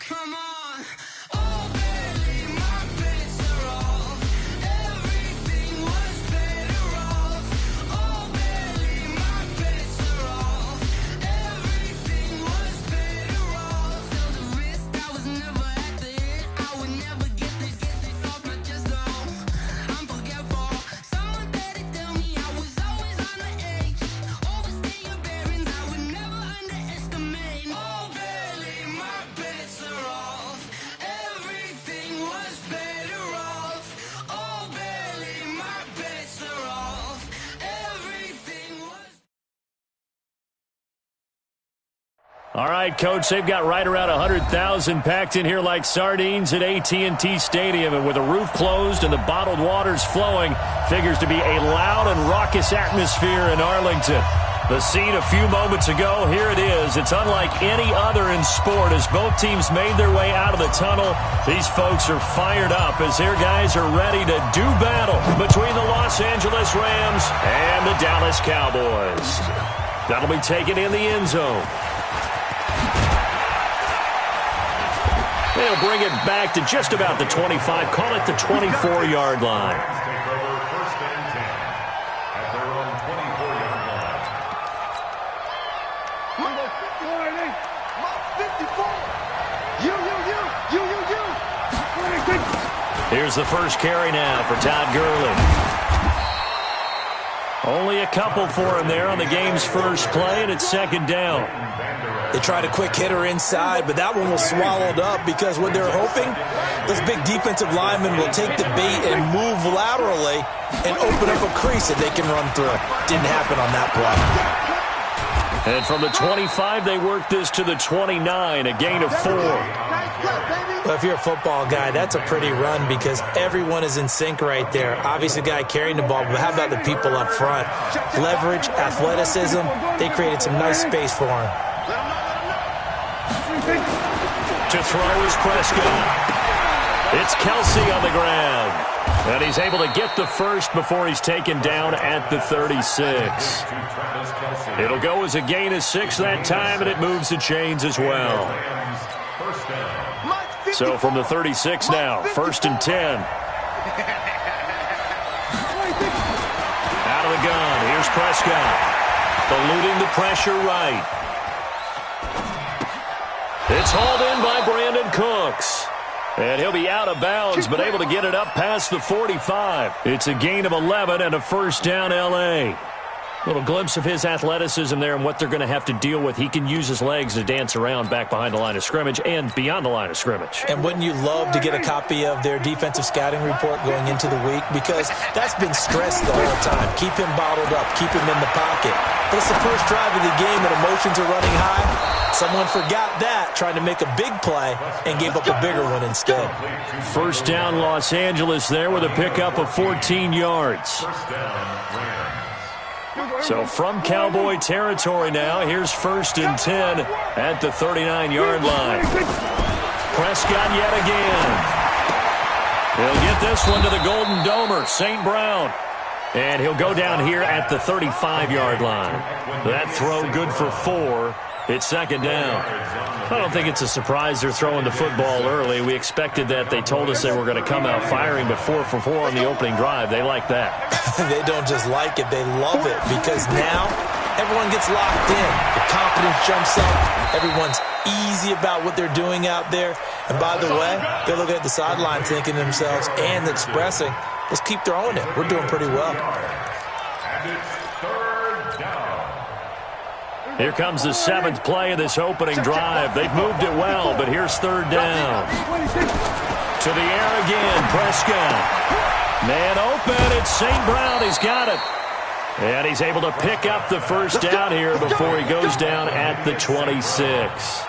Come on. Oh, barely my bets are off. Everything was better off. Oh, barely my bets are off. Everything was better off. Felt the risk, I was never at the hit. I would never get this off my chest, though. I'm forgetful. Someone better tell me I was always on the edge. Overstay your bearings, I would never underestimate. Oh, barely my bets are off. Everything was better off. Oh, barely my bets are off. Everything was. All right, Coach, they've got right around 100,000 packed in here like sardines at AT&T Stadium. And with the roof closed and the bottled waters flowing, figures to be a loud and raucous atmosphere in Arlington. The scene a few moments ago, here it is. It's unlike any other in sport as both teams made their way out of the tunnel. These folks are fired up as their guys are ready to do battle between the Los Angeles Rams and the Dallas Cowboys. That'll be taken in the end zone. They'll bring it back to just about the 25, call it the 24-yard line. Take over first and 10 at their own 24-yard line. 54. Here's the first carry now for Todd Gurley. Only a couple for him there on the game's first play, and it's second down. They tried a quick hitter inside, but that one was swallowed up because what they're hoping, this big defensive lineman will take the bait and move laterally and open up a crease that they can run through. Didn't happen on that play. And from the 25, they work this to the 29, a gain of 4. Well, if you're a football guy, that's a pretty run because everyone is in sync right there. Obviously, the guy carrying the ball, but how about the people up front? Leverage, athleticism, they created some nice space for him. To throw is Prescott. It's Kelsey on the ground. And he's able to get the first before he's taken down at the 36. It'll go as a gain of 6 that time, and it moves the chains as well. So from the 36 now, first and 10. Out of the gun, here's Prescott. Eluding the pressure right. It's hauled in by Brandon Cooks. And he'll be out of bounds, but able to get it up past the 45. It's a gain of 11 and a first down, L.A. Little glimpse of his athleticism there and what they're going to have to deal with. He can use his legs to dance around back behind the line of scrimmage and beyond the line of scrimmage. And wouldn't you love to get a copy of their defensive scouting report going into the week? Because that's been stressed the whole time. Keep him bottled up. Keep him in the pocket. But it's the first drive of the game and emotions are running high. Someone forgot that, trying to make a big play and gave up a bigger one instead. First down, Los Angeles there with a pickup of 14 yards. So from Cowboy territory now, here's first and 10 at the 39-yard line. Prescott yet again. He'll get this one to the Golden Domer, St. Brown. And he'll go down here at the 35-yard line. That throw good for 4. It's second down. I don't think it's a surprise they're throwing the football early. We expected that. They told us they were going to come out firing, but 4 for 4 on the opening drive. They like that. They don't just like it, they love it, because now everyone gets locked in. The confidence jumps up. Everyone's easy about what they're doing out there. And by the way, they're looking at the sideline thinking to themselves and expressing, let's keep throwing it. We're doing pretty well. And it's third down. Here comes the 7th play of this opening drive. They've moved it well, but here's third down. To the air again, Prescott. Man open, it's St. Brown. He's got it. And he's able to pick up the first down here before he goes down at the 26.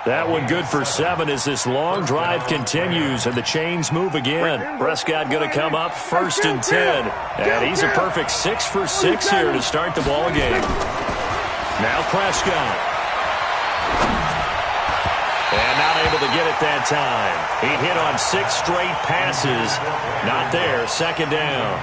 That one good for 7 as this long drive continues and the chains move again. Prescott going to come up first and 10. And he's a perfect 6 for 6 here to start the ball game. Now Prescott. And not able to get it that time. He hit on 6 straight passes. Not there. Second down.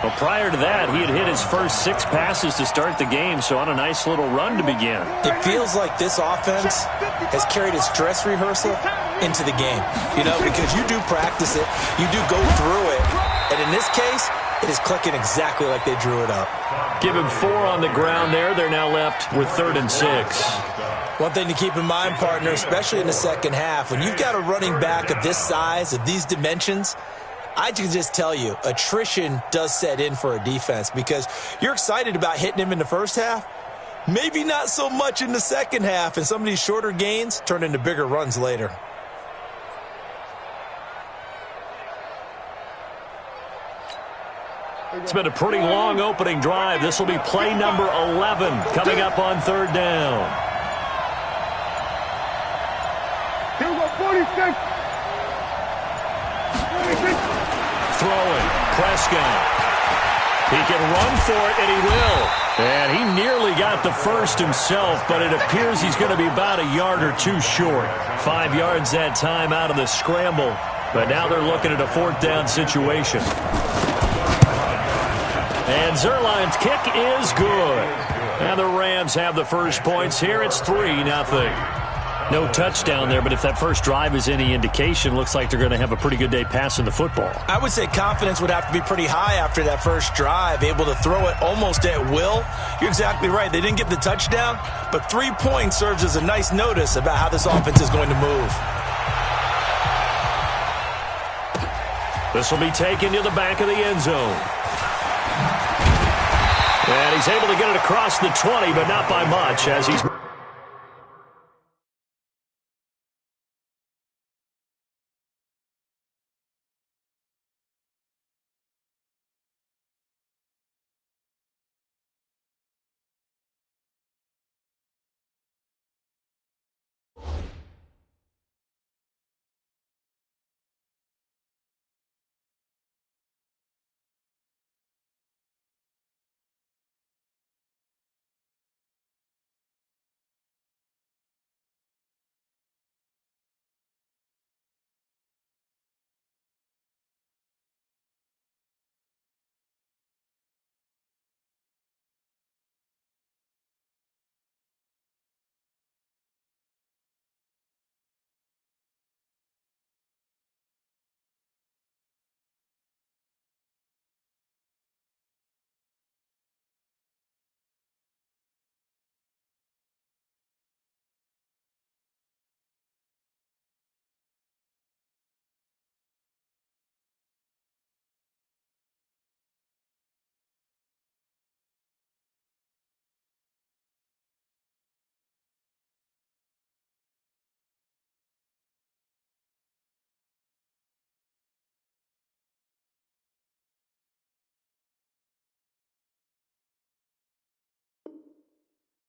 Well, prior to that, he had hit his first 6 passes to start the game, so on a nice little run to begin. It feels like this offense has carried its dress rehearsal into the game, because you do practice it, you do go through it, and in this case, it is clicking exactly like they drew it up. Give him 4 on the ground there. They're now left with 3rd and 6. One thing to keep in mind, partner, especially in the second half, when you've got a running back of this size, of these dimensions, I can just tell you, attrition does set in for a defense because you're excited about hitting him in the first half, maybe not so much in the second half, and some of these shorter gains turn into bigger runs later. It's been a pretty long opening drive. This will be play number 11 coming up on 3rd down. Here we go, 46. Throwing, Prescott. He can run for it, and he will. And he nearly got the first himself, but it appears he's going to be about a yard or 2 short. 5 yards that time out of the scramble, but now they're looking at a 4th down situation. And Zuerlein's kick is good. And the Rams have the first points here. It's 3-0. No touchdown there, but if that first drive is any indication, looks like they're going to have a pretty good day passing the football. I would say confidence would have to be pretty high after that first drive, able to throw it almost at will. You're exactly right. They didn't get the touchdown, but 3 points serves as a nice notice about how this offense is going to move. This will be taken to the back of the end zone. And he's able to get it across the 20, but not by much as he's...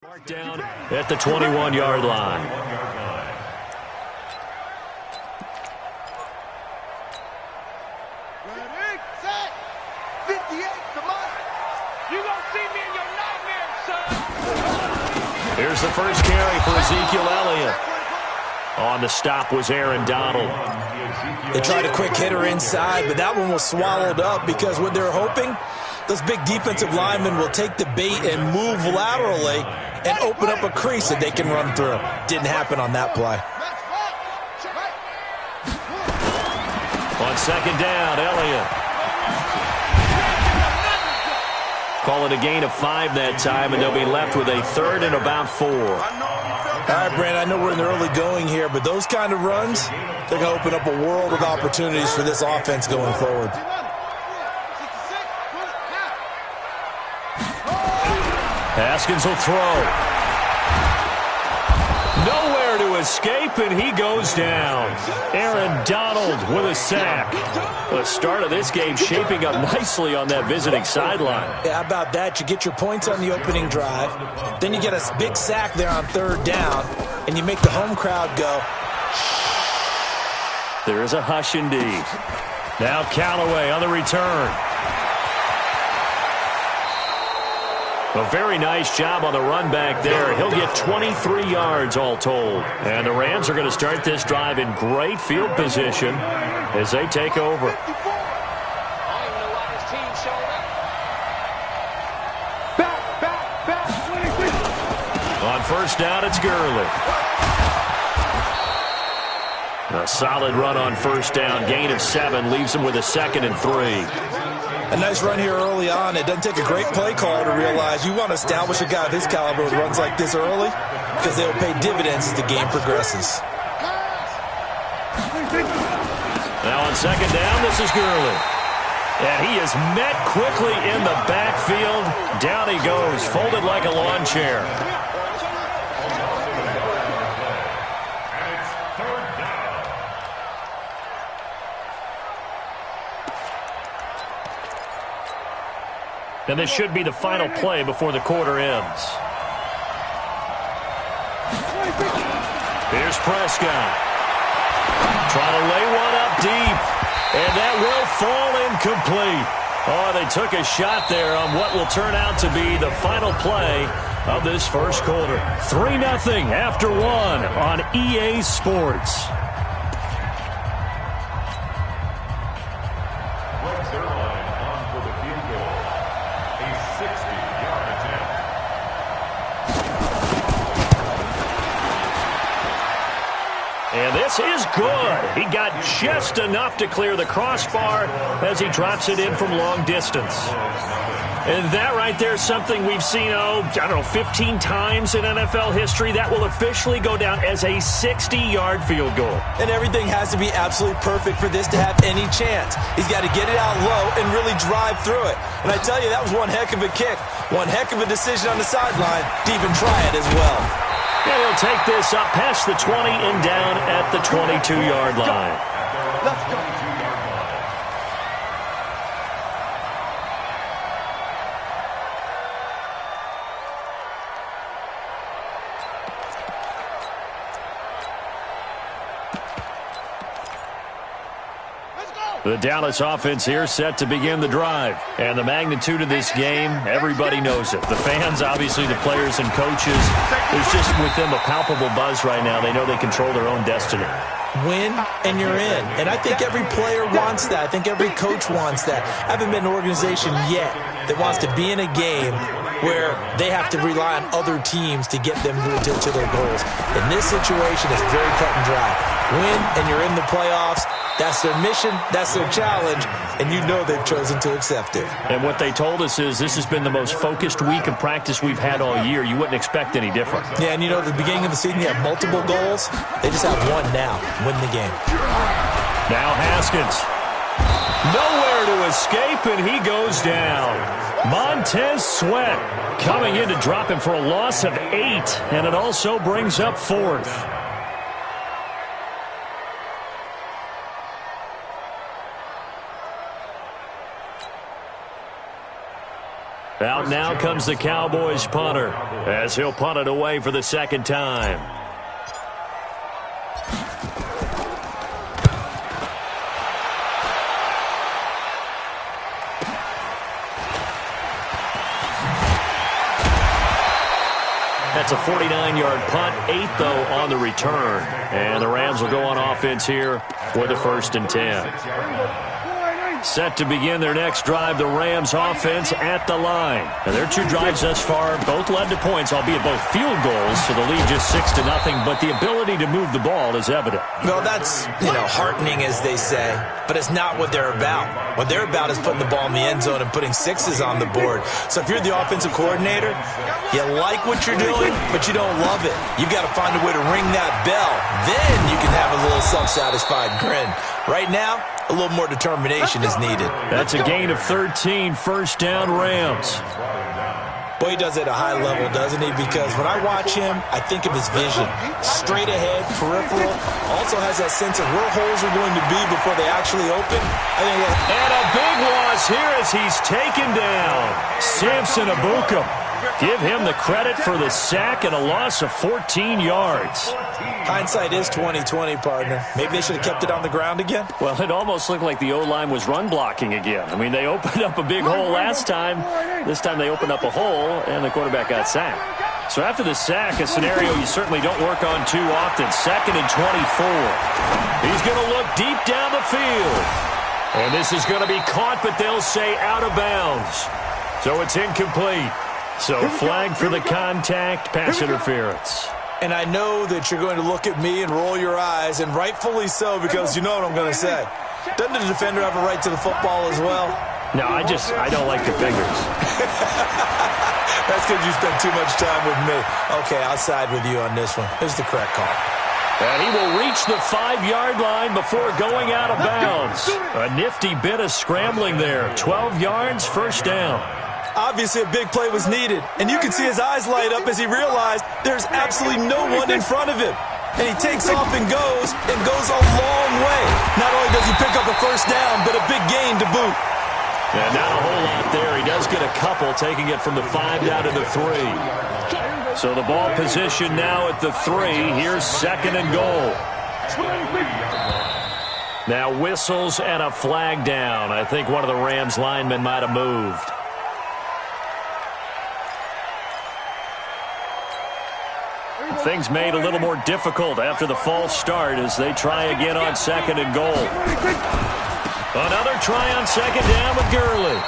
Mark down at the 21-yard line. Ready, set, 58, come on. You gonna see me in your nightmare, son. Here's the first carry for Ezekiel Elliott. On the stop was Aaron Donald. They tried a quick hitter inside, but that one was swallowed up because what they're hoping, those big defensive linemen will take the bait and move laterally and open up a crease that they can run through. Didn't happen on that play. On 2nd down, Elliott. Call it a gain of 5 that time, and they'll be left with a 3rd and about 4. All right, Brandon, I know we're in the early going here, but those kind of runs, they're going to open up a world of opportunities for this offense going forward. Haskins will throw. Nowhere to escape, and he goes down. Aaron Donald with a sack. The start of this game shaping up nicely on that visiting sideline. Yeah, how about that? You get your points on the opening drive, then you get a big sack there on 3rd down, and you make the home crowd go. There is a hush indeed. Now Callaway on the return. A very nice job on the run back there. He'll get 23 yards all told. And the Rams are going to start this drive in great field position as they take over. first down, it's Gurley. A solid run on first down. Gain of 7 leaves him with a 2nd and 3. A nice run here early on. It doesn't take a great play caller to realize you want to establish a guy of his caliber with runs like this early because they'll pay dividends as the game progresses. Now on second down, this is Gurley. And he is met quickly in the backfield. Down he goes, folded like a lawn chair. And this should be the final play before the quarter ends. Here's Prescott. Trying to lay one up deep. And that will fall incomplete. Oh, they took a shot there on what will turn out to be the final play of this first quarter. 3-0 after 1 on EA Sports. And this is good. He got just enough to clear the crossbar as he drops it in from long distance. And that right there is something we've seen, 15 times in NFL history. That will officially go down as a 60-yard field goal. And everything has to be absolutely perfect for this to have any chance. He's got to get it out low and really drive through it. And I tell you, that was one heck of a kick. One heck of a decision on the sideline to even try it as well. And he'll take this up past the 20 and down at the 22-yard line. Let's go. The Dallas offense here set to begin the drive. And the magnitude of this game, everybody knows it. The fans, obviously the players and coaches. There's just with them a palpable buzz right now. They know they control their own destiny. Win and you're in. And I think every player wants that. I think every coach wants that. I haven't been an organization yet that wants to be in a game where they have to rely on other teams to get them to their goals. In this situation, it's very cut and dry. Win and you're in the playoffs. That's their mission, that's their challenge, and you know they've chosen to accept it. And what they told us is this has been the most focused week of practice we've had all year. You wouldn't expect any different. Yeah, and at the beginning of the season, you have multiple goals. They just have one now, win the game. Now Haskins. Nowhere to escape, and he goes down. Montez Sweat coming in to drop him for a loss of 8, and it also brings up 4th. Out now comes the Cowboys punter as he'll punt it away for the second time. That's a 49-yard punt, 8 though on the return. And the Rams will go on offense here for the 1st and 10. Set to begin their next drive, the Rams offense at the line. And their 2 drives thus far both led to points, albeit both field goals, so the lead just 6-0, but the ability to move the ball is evident. Well, that's, heartening, as they say, but it's not what they're about. What they're about is putting the ball in the end zone and putting 6s on the board. So if you're the offensive coordinator, you like what you're doing, but you don't love it. You've got to find a way to ring that bell. Then you can have a little self-satisfied grin. Right now, a little more determination is needed. That's a gain of 13, first down Rams. Boy, he does it at a high level, doesn't he? Because when I watch him, I think of his vision. Straight ahead, peripheral. Also has that sense of where holes are going to be before they actually open. And a big loss here as he's taken down. Samson Ebukam. Give him the credit for the sack and a loss of 14 yards. Hindsight is 20/20, partner. Maybe they should have kept it on the ground again. Well, it almost looked like the O-line was run blocking again. I mean, they opened up a big hole last time. This time they opened up a hole, and the quarterback got sacked. So after the sack, a scenario you certainly don't work on too often. 2nd and 24. He's going to look deep down the field. And this is going to be caught, but they'll say out of bounds. So it's incomplete. So flag for the contact, pass interference. And I know that you're going to look at me and roll your eyes, and rightfully so, because you know what I'm going to say. Doesn't the defender have a right to the football as well? No, I don't like the fingers. That's because you spent too much time with me. Okay, I'll side with you on this one. Here's the correct call. And he will reach the 5-yard line before going out of bounds. A nifty bit of scrambling there. 12 yards, first down. Obviously, a big play was needed, and you can see his eyes light up as he realized there's absolutely no one in front of him. And he takes off and goes a long way. Not only does he pick up a first down, but a big gain to boot. And not a whole lot there. He does get a couple, taking it from the 5 down to the 3. So the ball position now at the 3. Here's second and goal. Now whistles and a flag down. I think one of the Rams linemen might have moved. Things made a little more difficult after the false start as they try again on second and goal. Another try on second down with Gurley.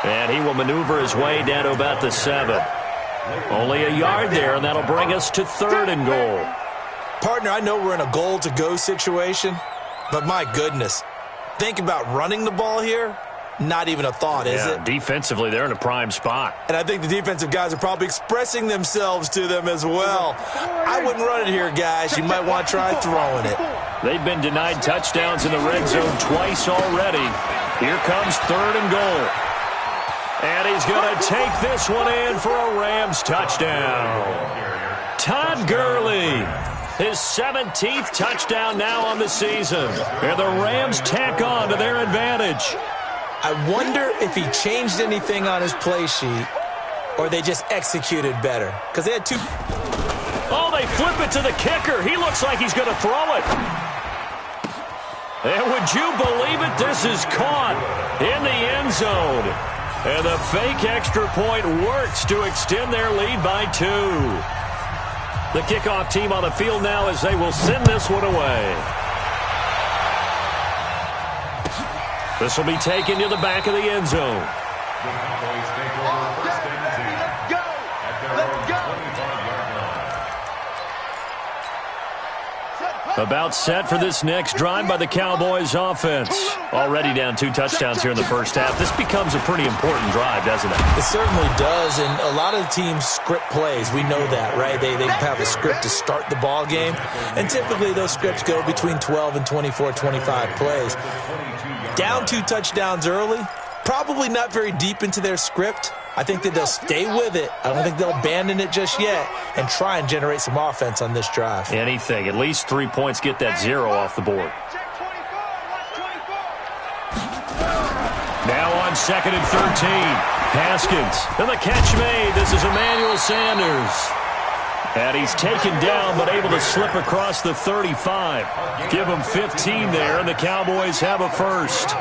And he will maneuver his way down to about the 7. Only a yard there, and that'll bring us to third and goal. Partner, I know we're in a goal-to-go situation, but my goodness, think about running the ball here. Not even a thought, is it? Defensively, they're in a prime spot. And I think the defensive guys are probably expressing themselves to them as well. I wouldn't run it here, guys. You might want to try throwing it. They've been denied touchdowns in the red zone twice already. Here comes third and goal. And he's going to take this one in for a Rams touchdown. Todd Gurley, his 17th touchdown now on the season. And the Rams tack on to their advantage. I wonder if he changed anything on his play sheet or they just executed better. Because they had two. Oh, they flip it to the kicker. He looks like he's going to throw it. And would you believe it? This is caught in the end zone. And the fake extra point works to extend their lead by 2. The kickoff team on the field now as they will send this one away. This will be taken to the back of the end zone. The Cowboys take over first and 10 at their own 25-yard line. About set for this next drive by the Cowboys offense. Already down 2 touchdowns here in the first half. This becomes a pretty important drive, doesn't it? It certainly does, and a lot of the teams script plays. We know that, right? They have a script to start the ball game, and typically those scripts go between 12 and 24, 25 plays. Down 2 touchdowns early, probably not very deep into their script. I think that they'll stay with it. I don't think they'll abandon it just yet and try and generate some offense on this drive. Anything. At least 3 points, get that 0 off the board. Now on second and 13. Haskins. And the catch made. This is Emmanuel Sanders. And he's taken down but able to slip across the 35. Give him 15 there, and the Cowboys have a first.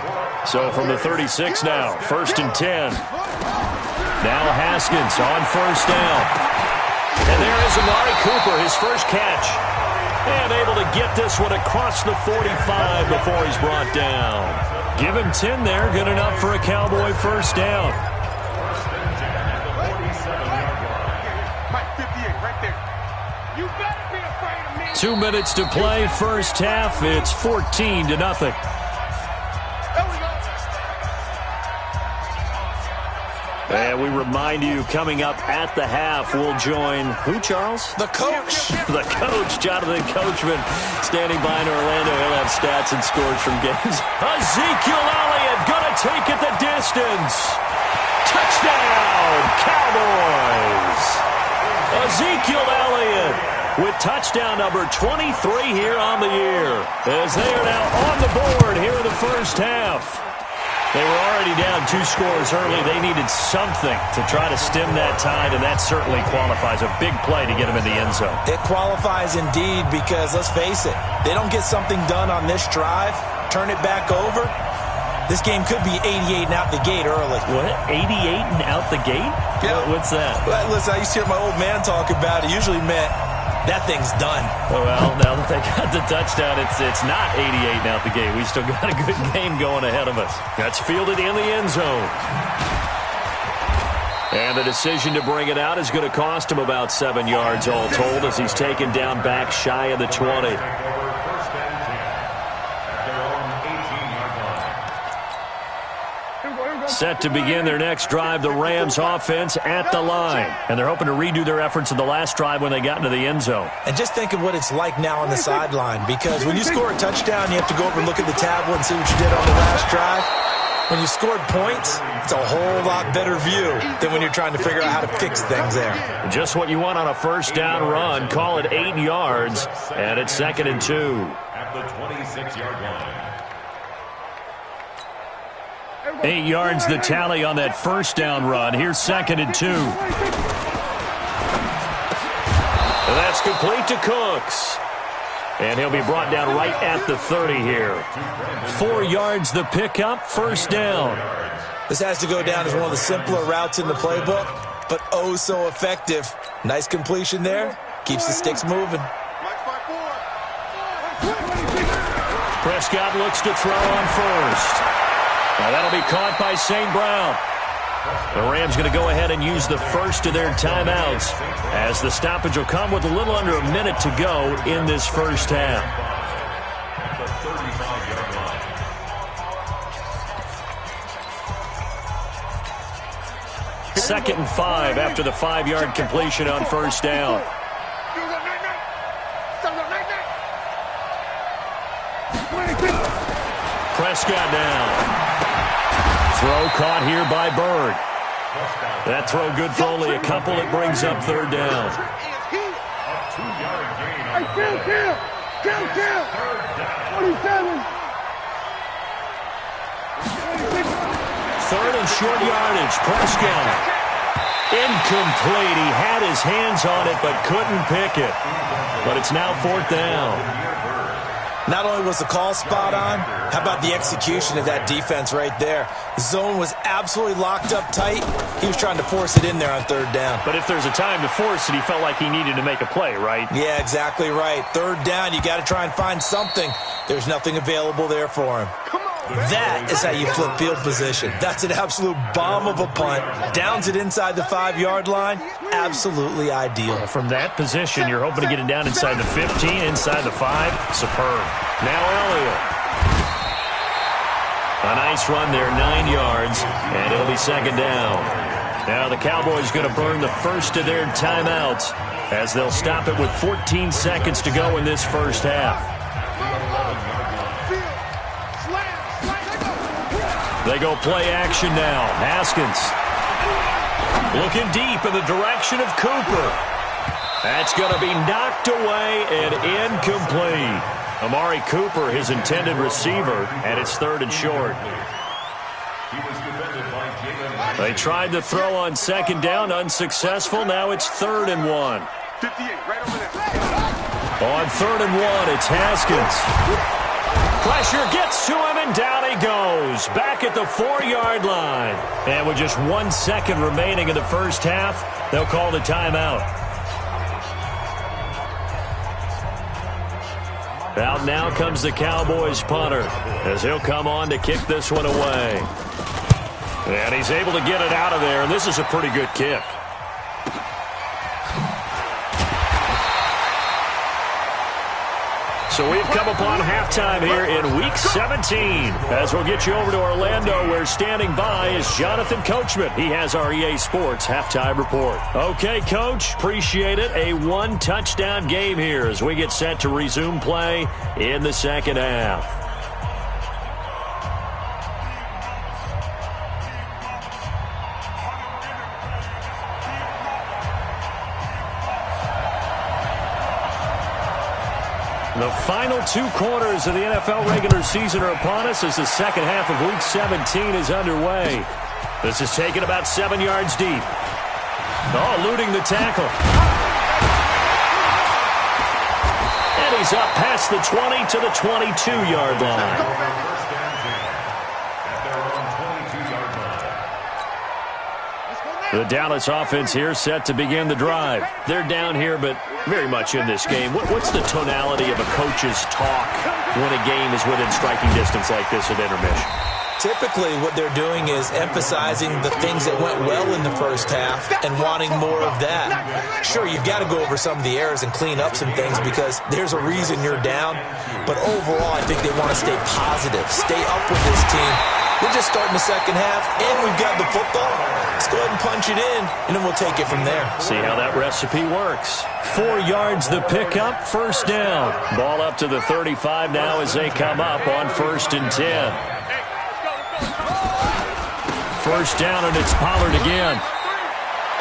So from the 36 now, first and 10. Now Haskins on first down. And there is Amari Cooper, his first catch. And able to get this one across the 45 before he's brought down. Give him 10 there, good enough for a Cowboy first down. 2 minutes to play, first half. It's 14-0. And we remind you, coming up at the half, we'll join who, Charles? The coach. The coach, Jonathan Coachman, standing by in Orlando. He'll have stats and scores from games. Ezekiel Elliott going to take it the distance. Touchdown, Cowboys. Ezekiel Elliott with touchdown number 23 here on the year, as they are now on the board here in the first half. They were already down 2 scores early. They needed something to try to stem that tide, and that certainly qualifies. A big play to get them in the end zone. It qualifies indeed because, let's face it, they don't get something done on this drive, turn it back over, this game could be 88 and out the gate early. What? 88 and out the gate? Yeah. What's that? Well, listen, I used to hear my old man talk about it. Usually meant that thing's done. Oh, well, now that they got the touchdown, it's not 88 and out the gate. We still got a good game going ahead of us. That's fielded in the end zone. And the decision to bring it out is going to cost him about 7 yards all told as he's taken down back shy of the 20. Set to begin their next drive, the Rams offense at the line. And they're hoping to redo their efforts in the last drive when they got into the end zone. And just think of what it's like now on the sideline, because when you score a touchdown, you have to go over and look at the tablet and see what you did on the last drive. When you scored points, it's a whole lot better view than when you're trying to figure out how to fix things there. Just what you want on a first down run. Call it 8 yards, and it's 2nd and 2. At the 26-yard line. 8 yards the tally on that first down run. Here's 2nd and 2. That's complete to Cooks. And he'll be brought down right at the 30 here. 4 yards the pickup, first down. This has to go down as one of the simpler routes in the playbook, but oh so effective. Nice completion there. Keeps the sticks moving. Prescott looks to throw on first. Now that'll be caught by St. Brown. The Rams going to go ahead and use the first of their timeouts as the stoppage will come with a little under a minute to go in this first half. The 35-yard line. 2nd and 5 after the 5-yard completion on first down. Prescott down. Throw caught here by Bird. That throw good for only a couple. It brings up third down. A 2-yard gain on the Kill! Kill! 27! Third and short yardage. Prescott. Incomplete. He had his hands on it but couldn't pick it. But it's now 4th down. Not only was the call spot on, how about the execution of that defense right there? The zone was absolutely locked up tight. He was trying to force it in there on third down. But if there's a time to force it, he felt like he needed to make a play, right? Yeah, exactly right. Third down, you got to try and find something. There's nothing available there for him. That is how you flip field position. That's an absolute bomb of a punt. Downs it inside the 5-yard line. Absolutely ideal. From that position, you're hoping to get it down inside the 15, inside the 5. Superb. Now Elliott. A nice run there, 9 yards, and it'll be 2nd down. Now the Cowboys going to burn the first of their timeouts as they'll stop it with 14 seconds to go in this first half. They go play action now. Haskins looking deep in the direction of Cooper. That's going to be knocked away and incomplete. Amari Cooper, his intended receiver, and it's 3rd and short. They tried to throw on 2nd down, unsuccessful. Now it's 3rd and 1. 58, right over there. On 3rd and 1, it's Haskins. Pressure gets to him, and down he goes. Back at the 4-yard line. And with just 1 second remaining in the first half, they'll call the timeout. Out now comes the Cowboys punter as he'll come on to kick this one away. And he's able to get it out of there, and this is a pretty good kick. So we've come upon halftime here in Week 17. As we'll get you over to Orlando, where standing by is Jonathan Coachman. He has our EA Sports Halftime Report. Okay, Coach, appreciate it. A 1-touchdown game here as we get set to resume play in the second half. The final 2 quarters of the NFL regular season are upon us as the second half of Week 17 is underway. This is taken about 7 yards deep. Oh, eluding the tackle. And he's up past the 20 to the 22-yard line. The Dallas offense here set to begin the drive. They're down here, but very much in this game. What's the tonality of a coach's talk when a game is within striking distance like this at intermission? Typically, what they're doing is emphasizing the things that went well in the first half and wanting more of that. Sure, you've got to go over some of the errors and clean up some things because there's a reason you're down. But overall, I think they want to stay positive, stay up with this team. We're just starting the second half, and we've got the football. Let's go ahead and punch it in, and then we'll take it from there. See how that recipe works. 4 yards the pickup, first down. Ball up to the 35 now as they come up on 1st and 10. First down, and it's Pollard again.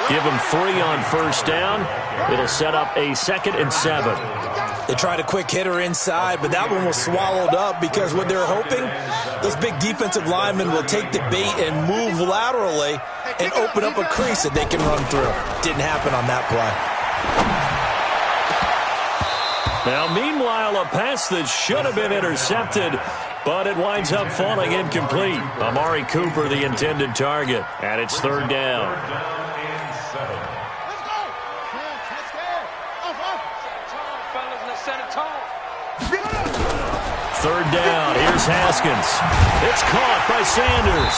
Give him 3 on first down. It'll set up a 2nd and 7. They tried a quick hitter inside, but that one was swallowed up because what they're hoping, those big defensive linemen will take the bait and move laterally and open up a crease that they can run through. Didn't happen on that play. Now, meanwhile, a pass that should have been intercepted, but it winds up falling incomplete. Amari Cooper, the intended target, and it's 3rd down. Third down, here's Haskins. It's caught by Sanders.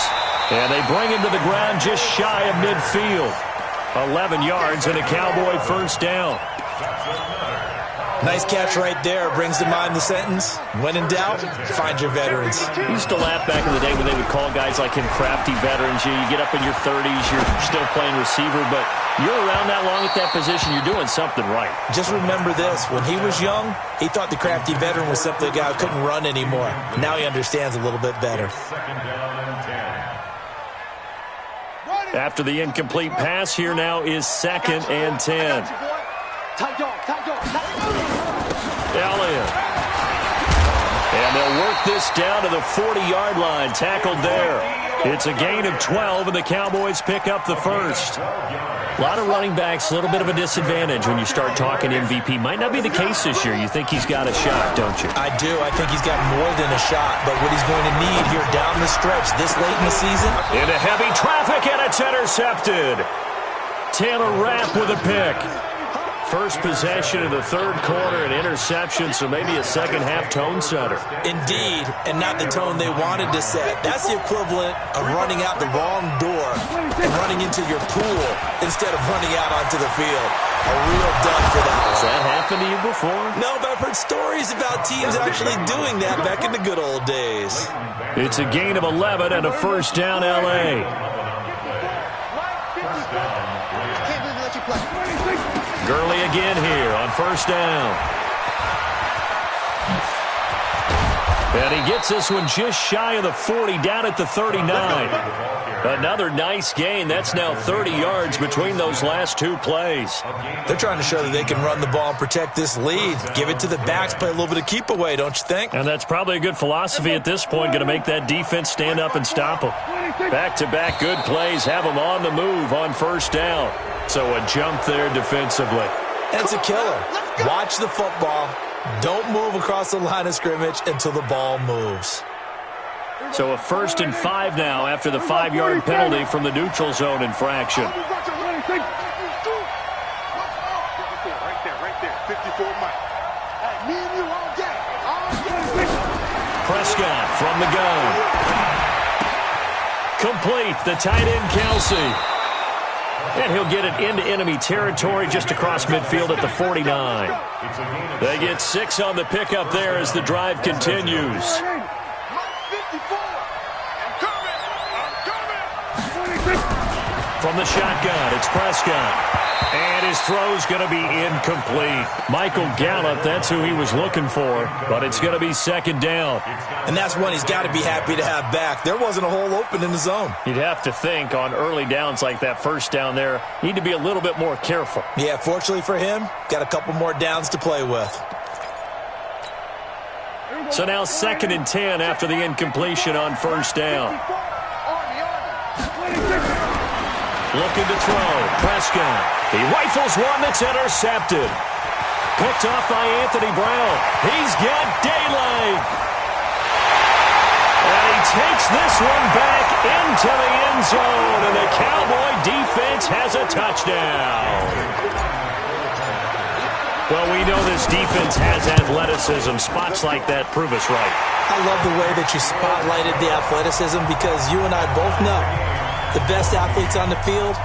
And they bring him to the ground just shy of midfield. 11 yards and a Cowboy first down. Nice catch right there. Brings to mind the sentence, when in doubt, find your veterans. I used to laugh back in the day when they would call guys like him crafty veterans. You get up in your 30s, you're still playing receiver, but you're around that long at that position, you're doing something right. Just remember this. When he was young, he thought the crafty veteran was simply a guy who couldn't run anymore. Now he understands a little bit better. After the incomplete pass, here now is 2nd and 10. Elliott. And they'll work this down to the 40-yard line. Tackled there. It's a gain of 12, and the Cowboys pick up the first. A lot of running backs, a little bit of a disadvantage when you start talking MVP. Might not be the case this year. You think he's got a shot, don't you? I do. I think he's got more than a shot. But what he's going to need here down the stretch this late in the season. Into heavy traffic, and it's intercepted. Taylor Rapp with a pick. First possession of the 3rd quarter, an interception, so maybe a second-half tone setter. Indeed, and not the tone they wanted to set. That's the equivalent of running out the wrong door and running into your pool instead of running out onto the field. A real dud for that. Has that happened to you before? No, but I've heard stories about teams actually doing that back in the good old days. It's a gain of 11 and a first down, L.A. Gurley again here on first down. And he gets this one just shy of the 40, down at the 39. Another nice gain. That's now 30 yards between those last 2 plays. They're trying to show that they can run the ball and protect this lead. Give it to the backs, play a little bit of keep away, don't you think? And that's probably a good philosophy at this point, going to make that defense stand up and stop them. Back-to-back good plays have them on the move on first down. So a jump there defensively. And it's a killer. Watch the football. Don't move across the line of scrimmage until the ball moves. So a 1st and 5 now after the 5-yard penalty from the neutral zone infraction. Right there. 54 Mike. Me and you all day. Prescott from the gun. Complete, the tight end Kelsey. And he'll get it into enemy territory just across midfield at the 49. They get 6 on the pickup there as the drive continues. From the shotgun, it's Prescott. And his throw's going to be incomplete. Michael Gallup, that's who he was looking for, but it's going to be 2nd down. And that's one he's got to be happy to have back. There wasn't a hole open in the zone. You'd have to think on early downs like that first down there, need to be a little bit more careful. Yeah, fortunately for him, got a couple more downs to play with. So now 2nd and 10 after the incompletion on first down. Looking to throw. Prescott. He rifles one that's intercepted. Picked off by Anthony Brown. He's got daylight. And he takes this one back into the end zone. And the Cowboy defense has a touchdown. Well, we know this defense has athleticism. Spots like that prove us right. I love the way that you spotlighted the athleticism because you and I both know the best athletes on the field,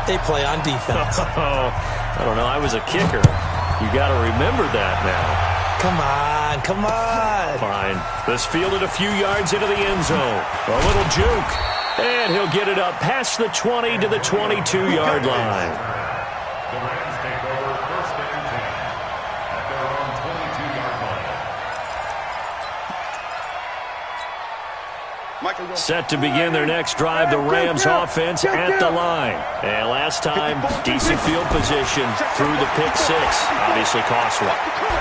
they play on defense. Oh, I don't know. I was a kicker. You got to remember that now. Come on, come on. Fine. This fielded a few yards into the end zone. A little juke. And he'll get it up past the 20 to the 22-yard line. The Rams take over first and 10 at their own 22-yard line. Set to begin their next drive, the Rams offense at the line. And last time, decent field position through the pick six. Obviously costly.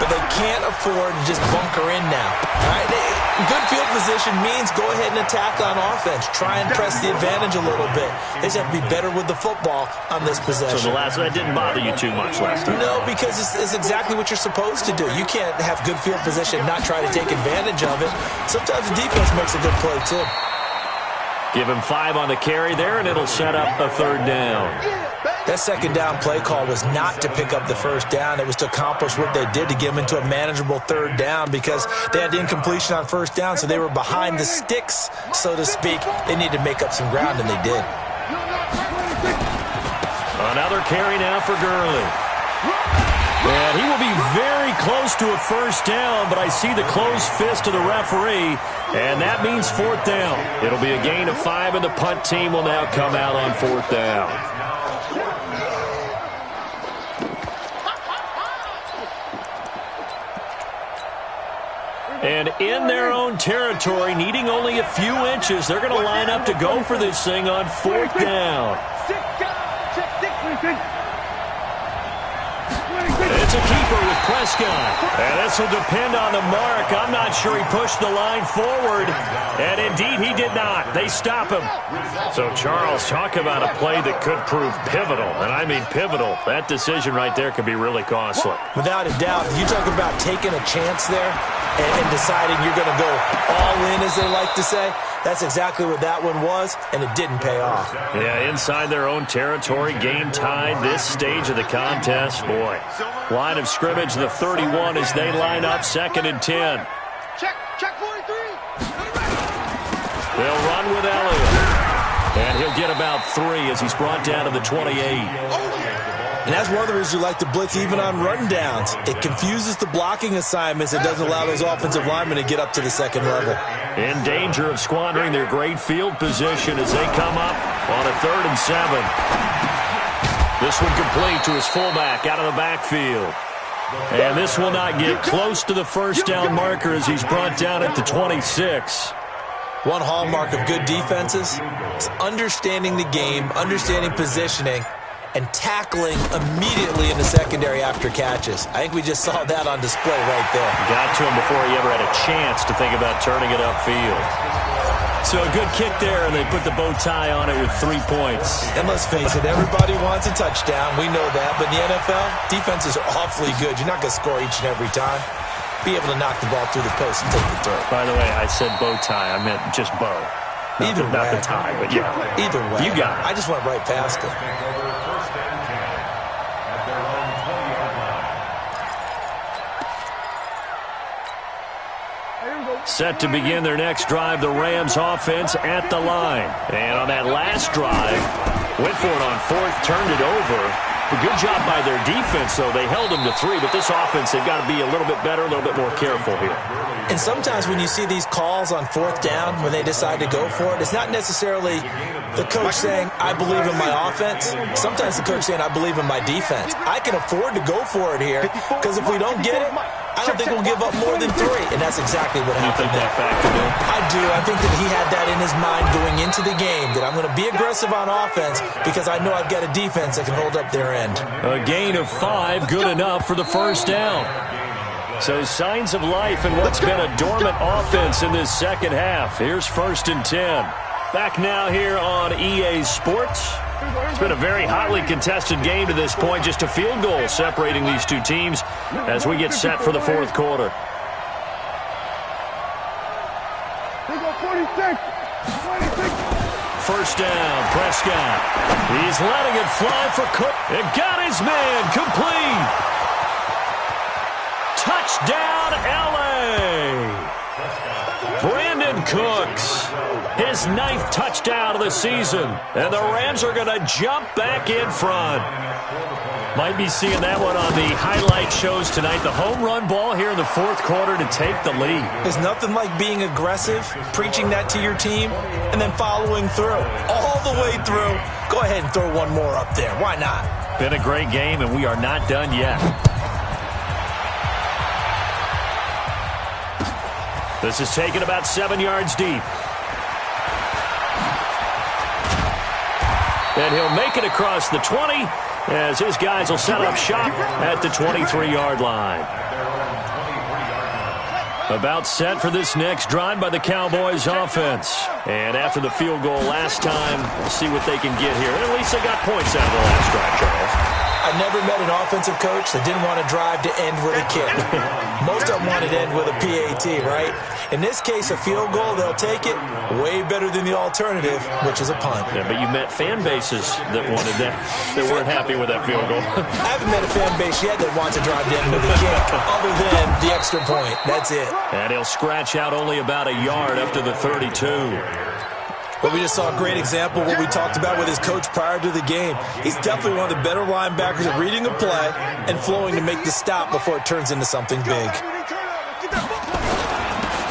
But they can't afford to just bunker in now. All right? Good field position means go ahead and attack on offense. Try and press the advantage a little bit. They just have to be better with the football on this possession. So that didn't bother you too much last time? No, because it's exactly what you're supposed to do. You can't have good field position and not try to take advantage of it. Sometimes the defense makes a good play, too. Give him 5 on the carry there, and it'll set up a third down. That second down play call was not to pick up the first down. It was to accomplish what they did to get them into a manageable third down because they had the incompletion on first down, so they were behind the sticks, so to speak. They needed to make up some ground, and they did. Another carry now for Gurley. And he will be very close to a first down, but I see the closed fist of the referee, and that means fourth down. It'll be a gain of 5, and the punt team will now come out on fourth down. And in their own territory, needing only a few inches, they're going to line up to go for this thing on fourth down. It's a keeper with Prescott. And this will depend on the mark. I'm not sure he pushed the line forward. And indeed, he did not. They stop him. So, Charles, talk about a play that could prove pivotal. And I mean pivotal. That decision right there could be really costly. Without a doubt, you talk about taking a chance there and deciding you're going to go all in, as they like to say. That's exactly what that one was, and it didn't pay off. Yeah, inside their own territory, game tied, this stage of the contest. Boy, line of scrimmage, the 31 as they line up, 2nd and 10. Check 43. They'll run with Elliott. And he'll get about 3 as he's brought down to the 28. And that's one of the reasons you like to blitz even on run downs. It confuses the blocking assignments. It doesn't allow those offensive linemen to get up to the second level. In danger of squandering their great field position as they come up on a 3rd and 7. This one complete to his fullback out of the backfield. And this will not get close to the first down marker as he's brought down at the 26. One hallmark of good defenses is understanding the game, understanding positioning, and tackling immediately in the secondary after catches. I think we just saw that on display right there. Got to him before he ever had a chance to think about turning it upfield. So a good kick there, and they put the bow tie on it with 3 points. And let's face it, everybody wants a touchdown. We know that. But in the NFL, defenses are awfully good. You're not going to score each and every time. Be able to knock the ball through the post and take the throw. By the way, I said bow tie. I meant just bow. Not the tie, but yeah. Either way. You got it. I just went right past it. Set to begin their next drive, the Rams offense at the line. And on that last drive, went for it on 4th, turned it over. A good job by their defense, though. They held them to 3, but this offense, they've got to be a little bit better, a little bit more careful here. And sometimes when you see these calls on 4th down, when they decide to go for it, it's not necessarily the coach saying, I believe in my offense. Sometimes the coach saying, I believe in my defense. I can afford to go for it here, because if we don't get it, I don't think we'll give up more than 3. And that's exactly what happened. You think that factored in? I do. I think that he had that in his mind going into the game, that I'm going to be aggressive on offense because I know I've got a defense that can hold up their end. A gain of 5, good enough for the first down. So signs of life in what's been a dormant offense in this second half. Here's 1st and 10. Back now here on EA Sports. It's been a very hotly contested game to this point. Just a field goal separating these two teams as we get set for the 4th quarter. First down, Prescott. He's letting it fly for Cook. It got his man complete. Touchdown, L.A. Brandon Cooks, his 9th touchdown of the season. And the Rams are going to jump back in front. Might be seeing that one on the highlight shows tonight. The home run ball here in the 4th quarter to take the lead. There's nothing like being aggressive, preaching that to your team, and then following through. All the way through. Go ahead and throw one more up there. Why not? Been a great game, and we are not done yet. This is taken about 7 yards deep. And he'll make it across the 20 as his guys will set up shop at the 23-yard line. About set for this next drive by the Cowboys offense. And after the field goal last time, we'll see what they can get here. And at least they got points out of the last drive, Charles. I never met an offensive coach that didn't want to drive to end with a kick. Most of them wanted to end with a PAT, right? In this case, a field goal, they'll take it. Way better than the alternative, which is a punt. Yeah, but you met fan bases that wanted that, that weren't happy with that field goal. I haven't met a fan base yet that wants to drive to end with a kick, other than the extra point. That's it. And he'll scratch out only about a yard up to the 32. But we just saw a great example of what we talked about with his coach prior to the game. He's definitely one of the better linebackers at reading a play and flowing to make the stop before it turns into something big.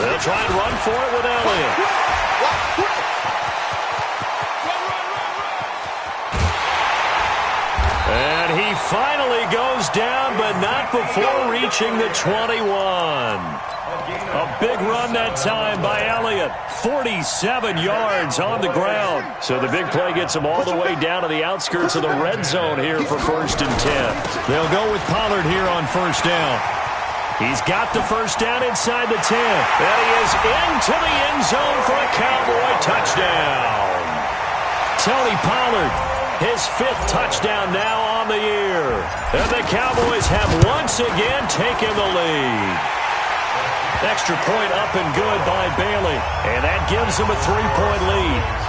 They'll try and run for it with Elliott. And he finally goes down, but not before reaching the 21. A big run that time by Elliott. 47 yards on the ground. So the big play gets him all the way down to the outskirts of the red zone here for 1st and 10. They'll go with Pollard here on 1st down. He's got the 1st down inside the 10. And he is into the end zone for a Cowboy touchdown. Tony Pollard, his 5th touchdown now on the year. And the Cowboys have once again taken the lead. Extra point up and good by Bailey. And that gives him a 3-point lead.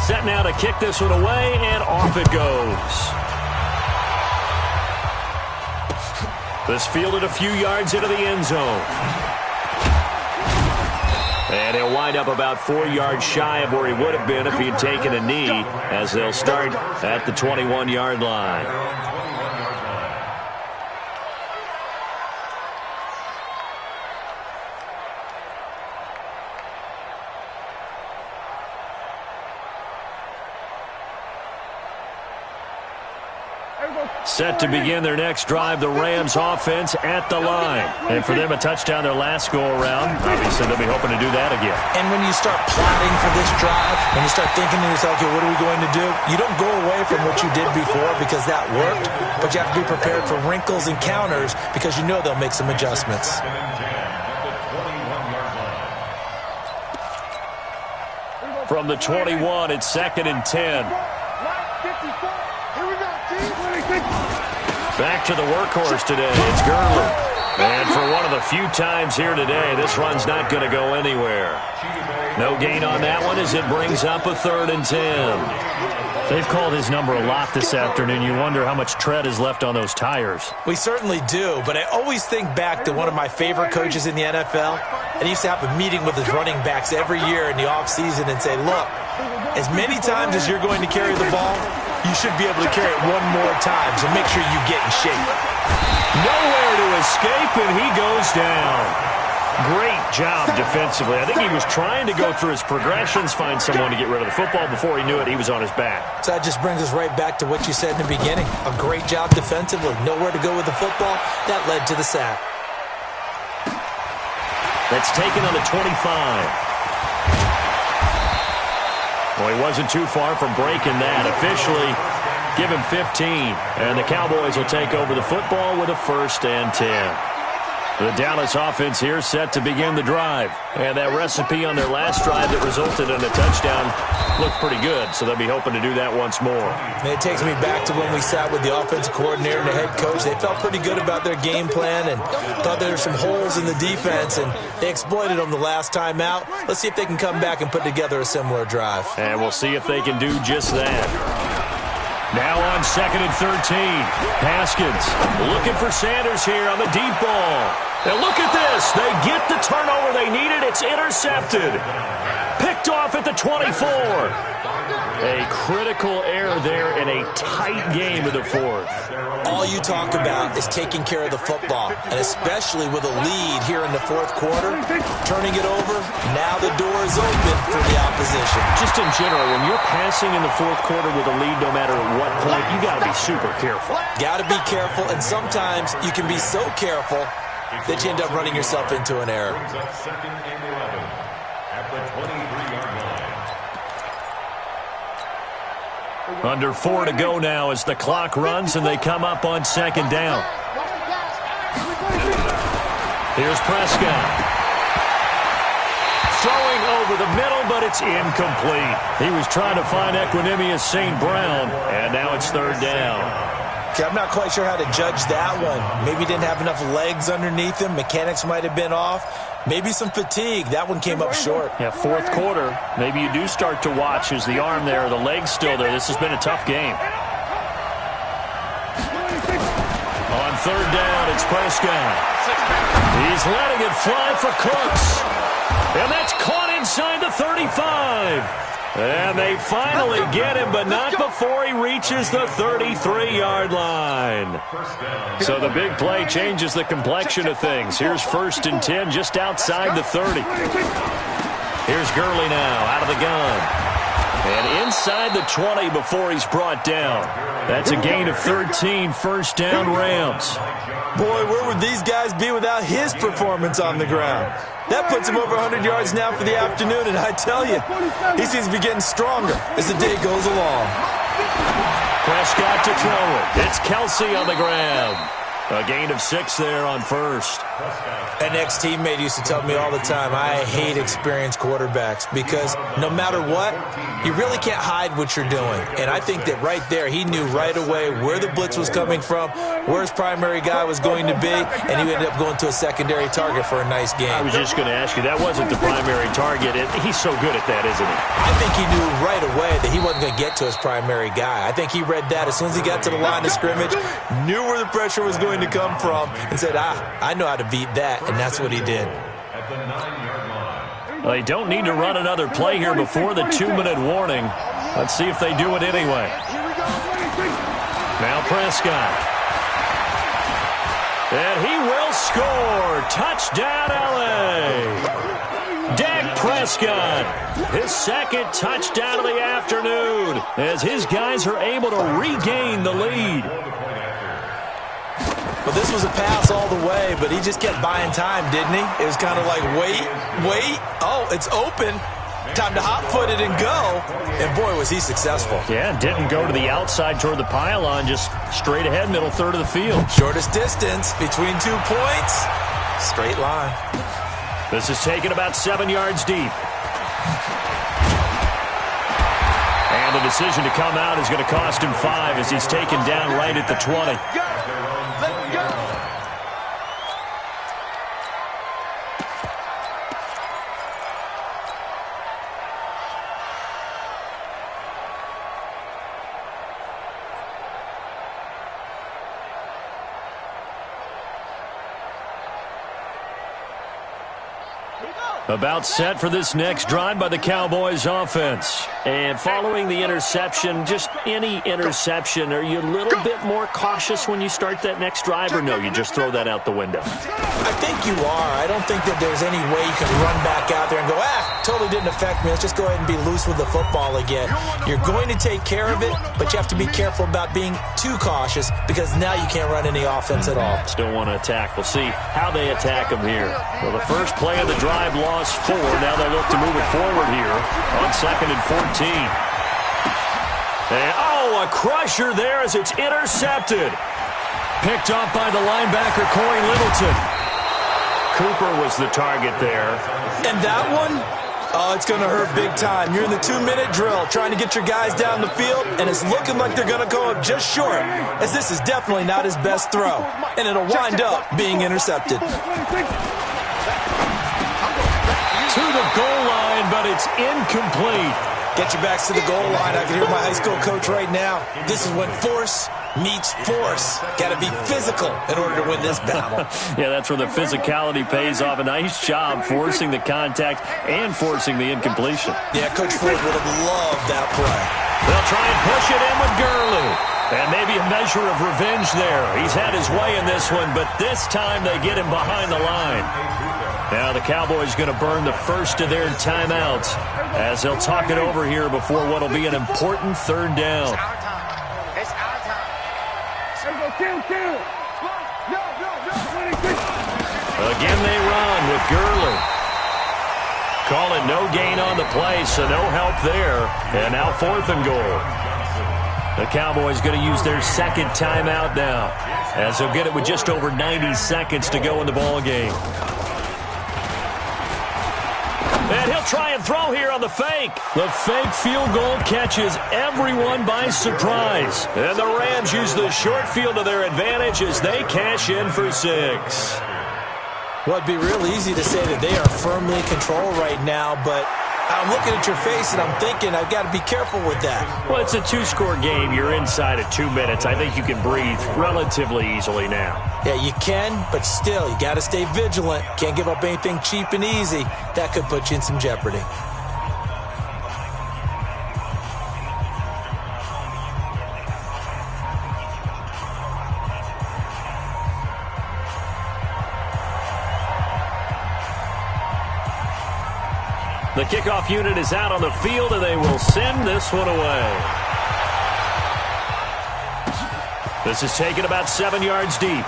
Set now to kick this one away, and off it goes. This fielded a few yards into the end zone. And he'll wind up about 4 yards shy of where he would have been if he had taken a knee, as they'll start at the 21-yard line. Set to begin their next drive, the Rams offense at the line. And for them, a touchdown their last go-around. Obviously, they'll be hoping to do that again. And when you start plotting for this drive, when you start thinking to yourself, okay, what are we going to do? You don't go away from what you did before because that worked, but you have to be prepared for wrinkles and counters because you know they'll make some adjustments. From the 21, it's 2nd and 10. Back to the workhorse today. It's Gurley. And for one of the few times here today, this run's not going to go anywhere. No gain on that one as it brings up a 3rd and 10. They've called his number a lot this afternoon. You wonder how much tread is left on those tires. We certainly do, but I always think back to one of my favorite coaches in the NFL, and he used to have a meeting with his running backs every year in the offseason and say, look, as many times as you're going to carry the ball, you should be able to carry it one more time, so make sure you get in shape. Nowhere to escape, and he goes down. Great job defensively. I think he was trying to go through his progressions, find someone to get rid of the football. Before he knew it, he was on his back. So that just brings us right back to what you said in the beginning. A great job defensively. Nowhere to go with the football. That led to the sack. That's taken on the 25. Well, he wasn't too far from breaking that. Officially, give him 15. And the Cowboys will take over the football with a 1st and 10. The Dallas offense here set to begin the drive. And that recipe on their last drive that resulted in a touchdown looked pretty good, so they'll be hoping to do that once more. And it takes me back to when we sat with the offensive coordinator and the head coach. They felt pretty good about their game plan and thought there were some holes in the defense, and they exploited them the last time out. Let's see if they can come back and put together a similar drive. And we'll see if they can do just that. Now on 2nd and 13. Haskins looking for Sanders here on the deep ball. And look at this. They get the turnover they needed. It's intercepted. Picked off at the 24. A critical error there in a tight game of the fourth. All you talk about is taking care of the football, and especially with a lead here in the fourth quarter, turning it over, now the door is open for the opposition. Just in general, when you're passing in the fourth quarter with a lead, no matter at what point, you got to be super careful. Got to be careful, and sometimes you can be so careful that you end up running yourself into an error. Second and 11 at the 23-yard line. Under 4 to go now as the clock runs and they come up on 2nd down. Here's Prescott. Throwing over the middle, but it's incomplete. He was trying to find Equanimeous St. Brown, and now it's 3rd down. Okay, I'm not quite sure how to judge that one. Maybe he didn't have enough legs underneath him. Mechanics might have been off. Maybe some fatigue. That one came up short. Yeah, fourth quarter, maybe you do start to watch as the arm there, the leg's still there. This has been a tough game. On 3rd down, it's Prescott. He's letting it fly for Cooks. And that's caught inside the 35. And they finally get him, but not before he reaches the 33-yard line. So the big play changes the complexion of things. Here's 1st and 10 just outside the 30. Here's Gurley now out of the gun. And inside the 20 before he's brought down. That's a gain of 13, 1st down Rams. Boy, where would these guys be without his performance on the ground? That puts him over 100 yards now for the afternoon, and I tell you, he seems to be getting stronger as the day goes along. Prescott to throw it. It's Kelsey on the ground. A gain of 6 there on 1st. An ex-teammate used to tell me all the time, I hate experienced quarterbacks because no matter what, you really can't hide what you're doing. And I think that right there, he knew right away where the blitz was coming from, where his primary guy was going to be, and he ended up going to a secondary target for a nice game. I was just going to ask you, that wasn't the primary target. He's so good at that, isn't he? I think he knew right away that he wasn't going to get to his primary guy. I think he read that as soon as he got to the line of scrimmage, knew where the pressure was going to come from, and said, I know how to beat that, and that's what he did. At the 9-yard line. They don't need to run another play here before the 2-minute warning. Let's see if they do it anyway. Now Prescott. And he will score. Touchdown, L.A. Dak Prescott, his 2nd touchdown of the afternoon as his guys are able to regain the lead. Well, this was a pass all the way, but he just kept buying time, didn't he? It was kind of like, wait. Oh, it's open. Time to hot-foot it and go. And, boy, was he successful. Yeah, didn't go to the outside toward the pylon, just straight ahead, middle third of the field. Shortest distance between 2 points. Straight line. This is taken about 7 yards deep. And the decision to come out is going to cost him 5 as he's taken down right at the 20. Let's go! About set for this next drive by the Cowboys offense. And following the interception, just any interception, are you a little bit more cautious when you start that next drive, or no, you just throw that out the window? I think you are. I don't think that there's any way you can run back out there and go, totally didn't affect me. Let's just go ahead and be loose with the football again. You're going to take care of it, but you have to be careful about being too cautious because now you can't run any offense at all. Still want to attack. We'll see how they attack them here. Well, the first play of the drive lost 4. Now they look to move it forward here on 2nd and 14. And, a crusher there as it's intercepted. Picked off by the linebacker, Corey Littleton. Cooper was the target there. And that one, oh, it's going to hurt big time. You're in the 2-minute drill trying to get your guys down the field, and it's looking like they're going to go up just short, as this is definitely not his best throw, and it'll wind up being intercepted. To the goal line, but it's incomplete. Get your backs to the goal line. I can hear my high school coach right now. This is when force meets force. Got to be physical in order to win this battle. Yeah, that's where the physicality pays off. A nice job forcing the contact and forcing the incompletion. Yeah, Coach Ford would have loved that play. They'll try and push it in with Gurley. And maybe a measure of revenge there. He's had his way in this one, but this time they get him behind the line. Now the Cowboys going to burn the first of their timeouts as they'll talk it over here before what will be an important third down. It's our time. Kill. Again they run with Gurley. Call it no gain on the play, so no help there. And now 4th and goal. The Cowboys going to use their second timeout now as they'll get it with just over 90 seconds to go in the ball game. And he'll try and throw here on the fake. The fake field goal catches everyone by surprise. And the Rams use the short field to their advantage as they cash in for 6. Well, it'd be real easy to say that they are firmly in control right now, but I'm looking at your face and I'm thinking I've got to be careful with that. Well, it's a 2-score game. You're inside of 2 minutes. I think you can breathe relatively easily now. Yeah, you can, but still, you got to stay vigilant. Can't give up anything cheap and easy. That could put you in some jeopardy. The kickoff unit is out on the field, and they will send this one away. This is taken about 7 yards deep.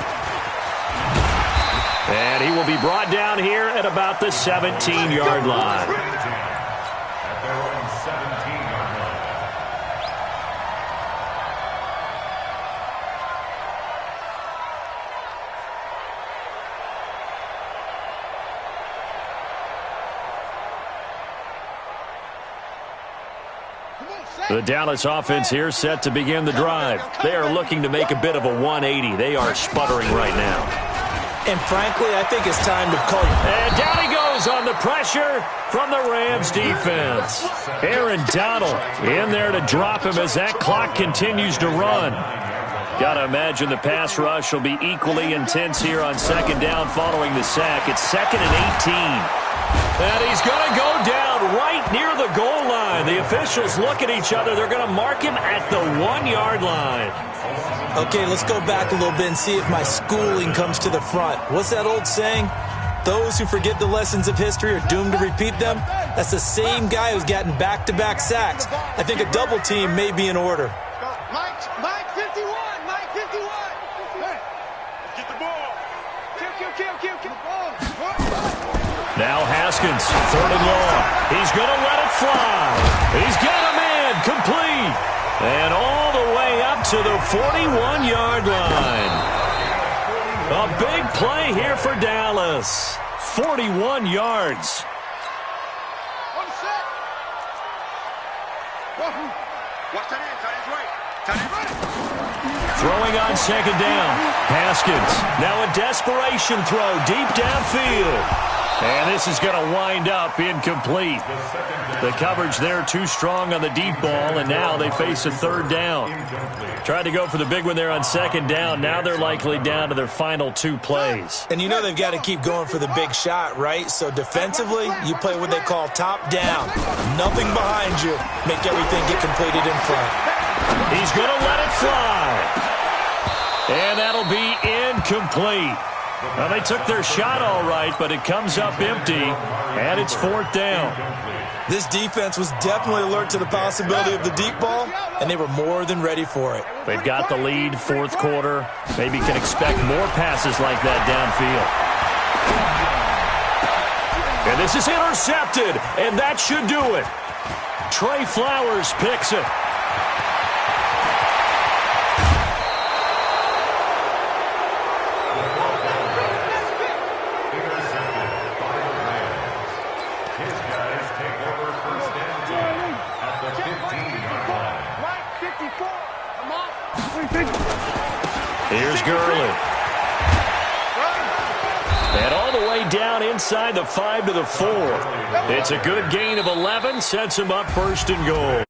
And he will be brought down here at about the 17-yard line. At their own 17-yard line. The Dallas offense here set to begin the drive. They are looking to make a bit of a 180. They are sputtering right now. And frankly, I think it's time to call you. And down he goes on the pressure from the Rams defense. Aaron Donald in there to drop him as that clock continues to run. Got to imagine the pass rush will be equally intense here on second down following the sack. It's 2nd and 18. And he's going to go down right near the goal line. The officials look at each other. They're going to mark him at the 1-yard line. Okay, let's go back a little bit and see if my schooling comes to the front. What's that old saying? Those who forget the lessons of history are doomed to repeat them. That's the same guy who's gotten back-to-back sacks. I think a double team may be in order. Mike 51. Mike 51. Hey, get the ball. Kill. Now Haskins, 3rd and long. He's going to let it fly. He's got a man complete. And all the way up to the 41-yard line. A big play here for Dallas. 41 yards. One set. Watch that end. Tight end right. Tight end right. Throwing on second down. Haskins, now a desperation throw deep downfield. And this is going to wind up incomplete. The coverage there too strong on the deep ball, and now they face a 3rd down. Tried to go for the big one there on second down. Now they're likely down to their final 2 plays. And you know they've got to keep going for the big shot, right? So defensively, you play what they call top down. Nothing behind you. Make everything get completed in front. He's going to let it fly. And that'll be incomplete. Well, they took their shot all right, but it comes up empty, and it's 4th down. This defense was definitely alert to the possibility of the deep ball, and they were more than ready for it. They've got the lead, 4th quarter. Maybe can expect more passes like that downfield. And this is intercepted, and that should do it. Trey Flowers picks it. Here's Gurley. And all the way down inside the 5 to the 4. It's a good gain of 11, sets him up 1st and goal.